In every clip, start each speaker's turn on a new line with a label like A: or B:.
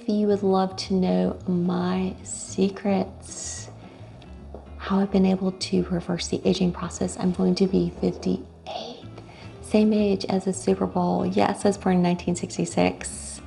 A: if you would love to know my secrets, how I've been able to reverse the aging process, I'm going to be 58, same age as the Super Bowl. Yes, I was born in 1966.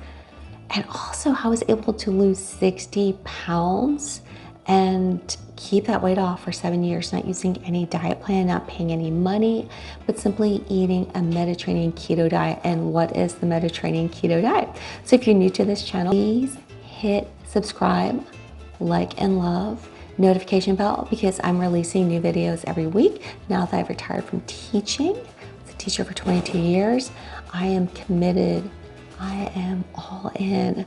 A: And also how I was able to lose 60 pounds and keep that weight off for 7 years, not using any diet plan, not paying any money, but simply eating a Mediterranean keto diet. And what is the Mediterranean keto diet? So if you're new to this channel, please hit subscribe, like, and love, notification bell, because I'm releasing new videos every week. Now that I've retired from teaching, I was a teacher for 22 years, I am committed, I am all in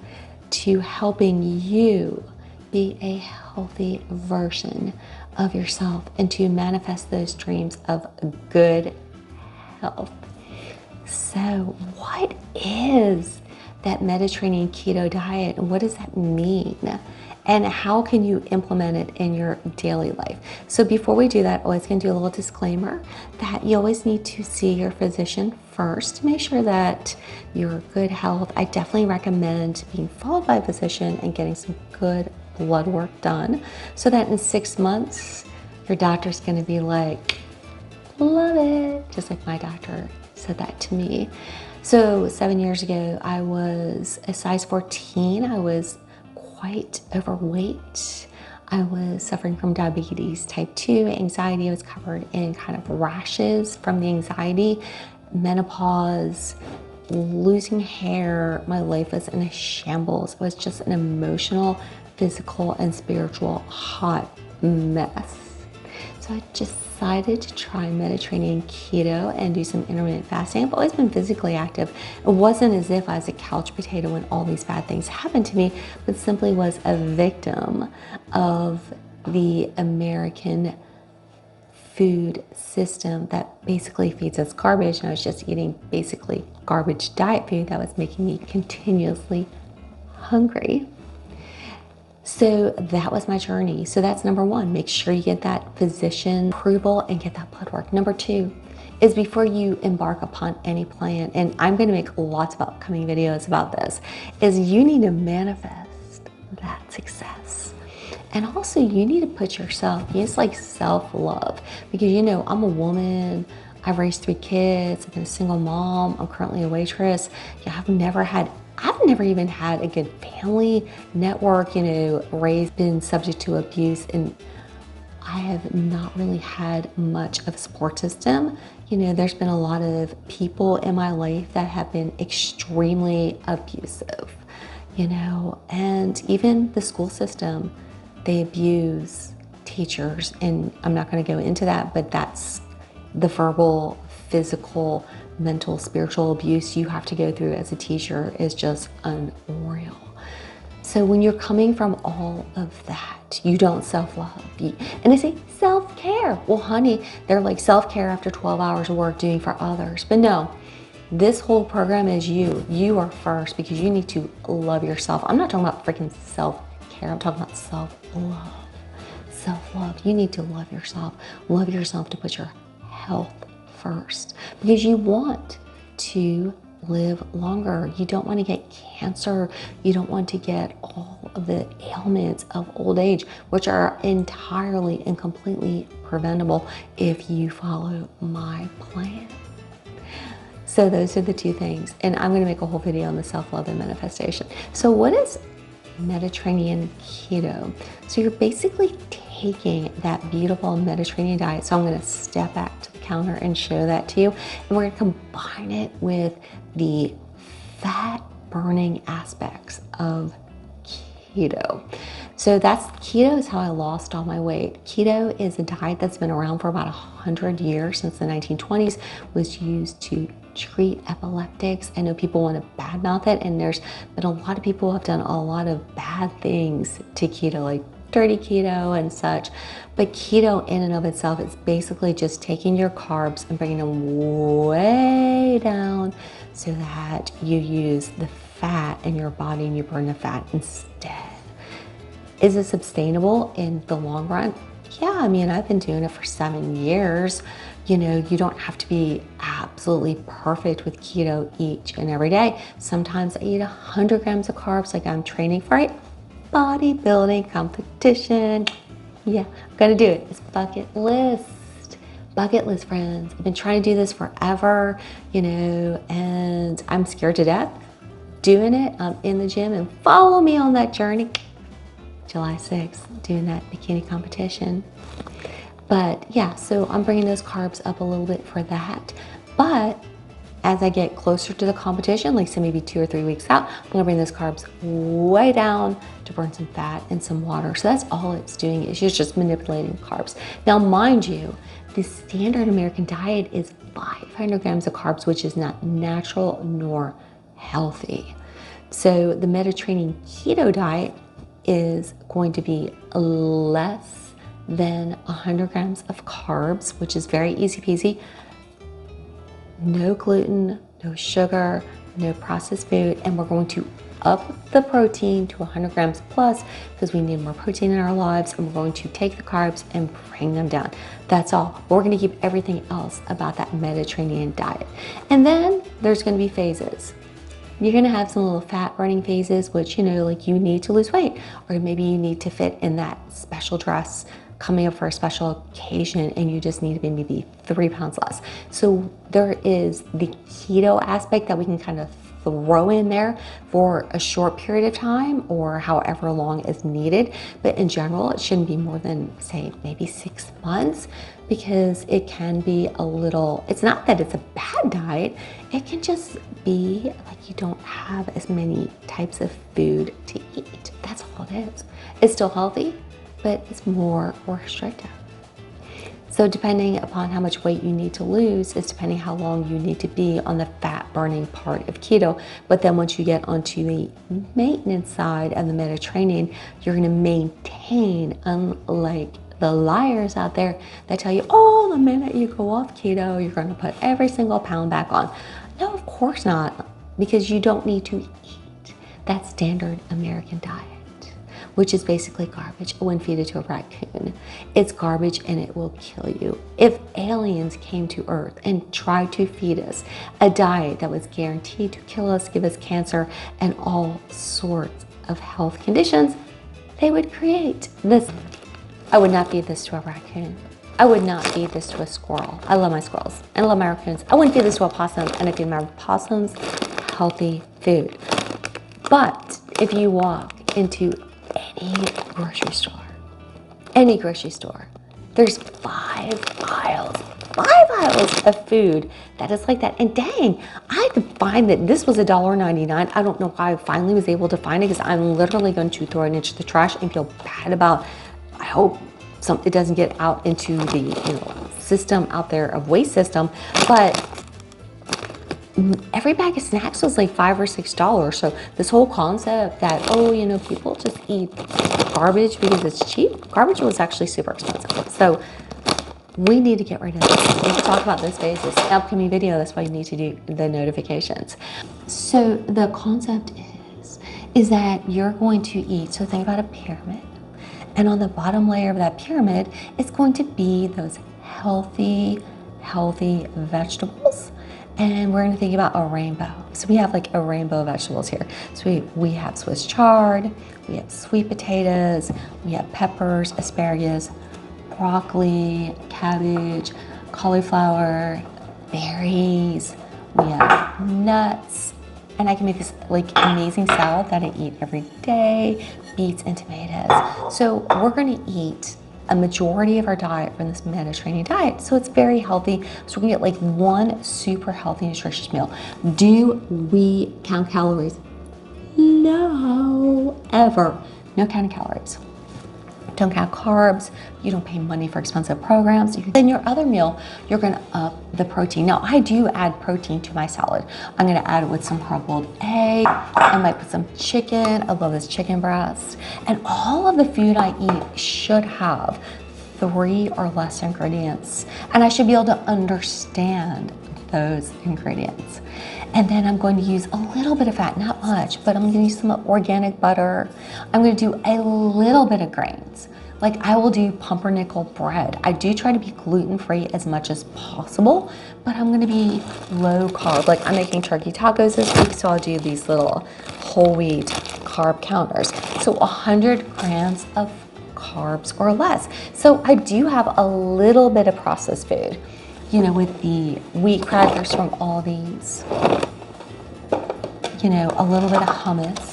A: to helping you be a healthy version of yourself and to manifest those dreams of good health. So what is that Mediterranean keto diet and what does that mean? And how can you implement it in your daily life? So before we do that, I'm always gonna do a little disclaimer that you always need to see your physician first to make sure that you're good health. I definitely recommend being followed by a physician and getting some good blood work done so that in 6 months, your doctor's gonna be like, love it. Just like my doctor said that to me. So 7 years ago, I was a size 14. I was quite overweight. I was suffering from diabetes type 2, anxiety. I was covered in kind of rashes from the anxiety, menopause, losing hair. My life was in a shambles. It was just an emotional, physical, and spiritual hot mess. So I decided to try Mediterranean keto and do some intermittent fasting. I've always been physically active. It wasn't as if I was a couch potato when all these bad things happened to me, but simply was a victim of the American food system that basically feeds us garbage. And I was just eating basically garbage diet food that was making me continuously hungry. So that was my journey. So that's number one, make sure you get that physician approval and get that blood work. Number two is before you embark upon any plan, and I'm gonna make lots of upcoming videos about this, is you need to manifest that success. And also you need to put yourself, it's like self-love, because you know, I'm a woman, I've raised 3 kids, I've been a single mom, I'm currently a waitress. Yeah, I've never even had a good family network, you know, been subject to abuse, and I have not really had much of a support system. You know, there's been a lot of people in my life that have been extremely abusive, you know, and even the school system, they abuse teachers, and I'm not going to go into that, but that's the verbal, physical, mental, spiritual abuse you have to go through as a teacher is just unreal. So when you're coming from all of that, you don't self-love. And they say self-care. Well, honey, they're like self-care after 12 hours of work doing for others. But no, this whole program is you. You are first because you need to love yourself. I'm not talking about freaking self-care. I'm talking about self-love. Self-love. You need to love yourself. Love yourself to put your health first, because you want to live longer. You don't want to get cancer. You don't want to get all of the ailments of old age, which are entirely and completely preventable if you follow my plan. So those are the two things. And I'm going to make a whole video on the self-love and manifestation. So what is Mediterranean keto? So you're basically taking that beautiful Mediterranean diet. So I'm going to step back to the counter and show that to you. And we're going to combine it with the fat burning aspects of keto. So keto is how I lost all my weight. Keto is a diet that's been around for about 100 years, since the 1920s, was used to treat epileptics. I know people want to badmouth it, and there's been a lot of people who have done a lot of bad things to keto, like dirty keto and such. But keto in and of itself is basically just taking your carbs and bringing them way down so that you use the fat in your body and you burn the fat instead. Is it sustainable in the long run? Yeah, I mean, I've been doing it for 7 years. You know, you don't have to be absolutely perfect with keto each and every day. Sometimes I eat 100 grams of carbs like I'm training for a bodybuilding competition. Yeah, I'm gonna do it. It's bucket list. Bucket list, friends. I've been trying to do this forever, you know, and I'm scared to death doing it. I'm in the gym, and follow me on that journey. July 6th, doing that bikini competition. But yeah, so I'm bringing those carbs up a little bit for that. But as I get closer to the competition, like say maybe 2 or 3 weeks out, I'm gonna bring those carbs way down to burn some fat and some water. So that's all it's doing, is just manipulating carbs. Now, mind you, the standard American diet is 500 grams of carbs, which is not natural nor healthy. So the Mediterranean keto diet is going to be less than 100 grams of carbs, which is very easy peasy. No gluten, no sugar, no processed food, and we're going to up the protein to 100 grams plus because we need more protein in our lives, and we're going to take the carbs and bring them down. That's all. We're going to keep everything else about that Mediterranean diet. And then there's going to be phases. You're going to have some little fat burning phases, which, you know, like you need to lose weight, or maybe you need to fit in that special dress coming up for a special occasion and you just need to be maybe 3 pounds less. So there is the keto aspect that we can kind of throw in there for a short period of time or however long is needed. But in general, it shouldn't be more than, say, maybe 6 months, because it can be a little, it's not that it's a bad diet, it can just be like you don't have as many types of food to eat. That's all it is. It's still healthy, but it's more restrictive. So depending upon how much weight you need to lose is depending how long you need to be on the fat burning part of keto. But then once you get onto the maintenance side of the Mediterranean, you're gonna maintain, unlike the liars out there that tell you, oh, the minute you go off keto, you're gonna put every single pound back on. No, of course not, because you don't need to eat that standard American diet, which is basically garbage. I wouldn't feed it to a raccoon. It's garbage and it will kill you. If aliens came to Earth and tried to feed us a diet that was guaranteed to kill us, give us cancer, and all sorts of health conditions, they would create this. I would not feed this to a raccoon. I would not feed this to a squirrel. I love my squirrels and I love my raccoons. I wouldn't feed this to a possum, and I feed my possums healthy food. But if you walk into any grocery store, there's 5 aisles of food that is like that. And dang, I had to find that this was $1.99. I don't know why I finally was able to find it, because I'm literally going to throw it into the trash and feel bad about, I hope it doesn't get out into the, you know, system out there of waste system. But every bag of snacks was like $5 or $6. So this whole concept that, oh, you know, people just eat garbage because it's cheap. Garbage was actually super expensive. So we need to get rid of this. We'll talk about this phases. Upcoming video, that's why you need to do the notifications. So the concept is that you're going to eat, so think about a pyramid. And on the bottom layer of that pyramid, it's going to be those healthy vegetables. And we're gonna think about a rainbow. So we have like a rainbow of vegetables here. So we have Swiss chard, we have sweet potatoes, we have peppers, asparagus, broccoli, cabbage, cauliflower, berries, we have nuts. And I can make this like amazing salad that I eat every day, beets and tomatoes. So we're gonna eat a majority of our diet from this Mediterranean diet. So it's very healthy. So we're gonna get like one super healthy, nutritious meal. Do we count calories? No, ever. No counting calories. Don't count carbs. You don't pay money for expensive programs. Then your other meal, you're gonna up the protein. Now I do add protein to my salad. I'm gonna add it with some hard-boiled egg. I might put some chicken. I love this chicken breast. And all of the food I eat should have 3 or less ingredients. And I should be able to understand those ingredients. And then I'm going to use a little bit of fat, not much, but I'm going to use some organic butter. I'm going to do a little bit of grains. Like I will do pumpernickel bread. I do try to be gluten-free as much as possible, but I'm gonna be low carb. Like I'm making turkey tacos this week, so I'll do these little whole wheat carb counters. So 100 grams of carbs or less. So I do have a little bit of processed food, you know, with the wheat crackers from Aldi's, you know, a little bit of hummus.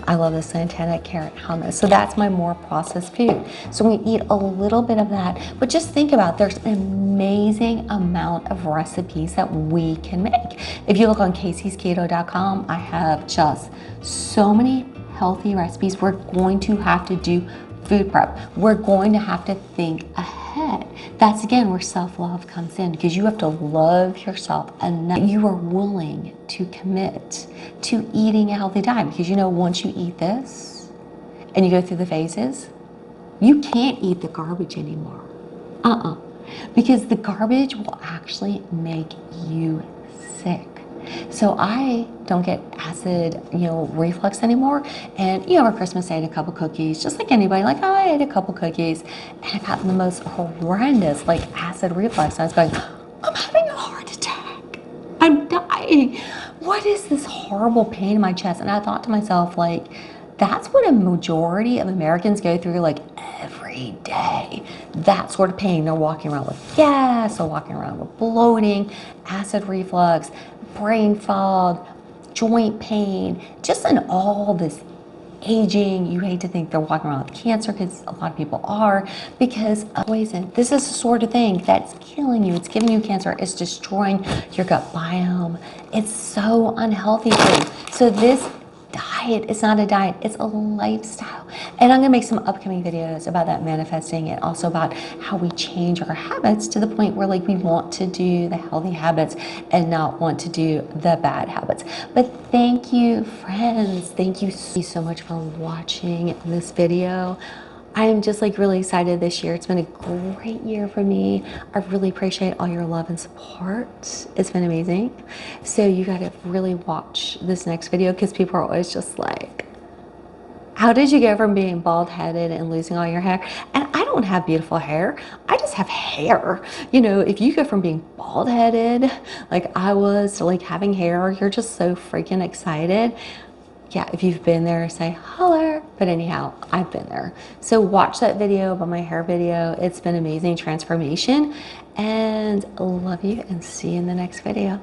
A: I love the Santana carrot hummus. So that's my more processed food. So we eat a little bit of that, but just think about there's an amazing amount of recipes that we can make. If you look on Casey'sKeto.com, I have just so many healthy recipes. We're going to have to do food prep. We're going to have to think ahead. That's again where self-love comes in, because you have to love yourself enough that you are willing to commit to eating a healthy diet. Because you know, once you eat this and you go through the phases, you can't eat the garbage anymore. Because the garbage will actually make you sick. So I don't get acid, reflux anymore. And, over Christmas I ate a couple cookies, just like anybody, like, oh, I ate a couple cookies. And I got the most horrendous, acid reflux. I was going, I'm having a heart attack. I'm dying. What is this horrible pain in my chest? And I thought to myself, that's what a majority of Americans go through, every day. That sort of pain. They're walking around with gas, they're walking around with bloating, acid reflux, brain fog, joint pain, just in all this aging. You hate to think they're walking around with cancer, because a lot of people are, because of poison. This is the sort of thing that's killing you. It's giving you cancer. It's destroying your gut biome. It's so unhealthy for you. So this diet is not a diet, it's a lifestyle. And I'm gonna make some upcoming videos about that manifesting, and also about how we change our habits to the point where we want to do the healthy habits and not want to do the bad habits. But thank you, friends. Thank you so much for watching this video. I am just really excited this year. It's been a great year for me. I really appreciate all your love and support. It's been amazing. So you gotta really watch this next video, because people are always just like, how did you go from being bald-headed and losing all your hair? And I don't have beautiful hair. I just have hair. If you go from being bald-headed, like I was, to having hair, you're just so freaking excited. Yeah, if you've been there, say holler. But anyhow, I've been there. So watch that video about my hair video. It's been amazing transformation, and love you, and see you in the next video.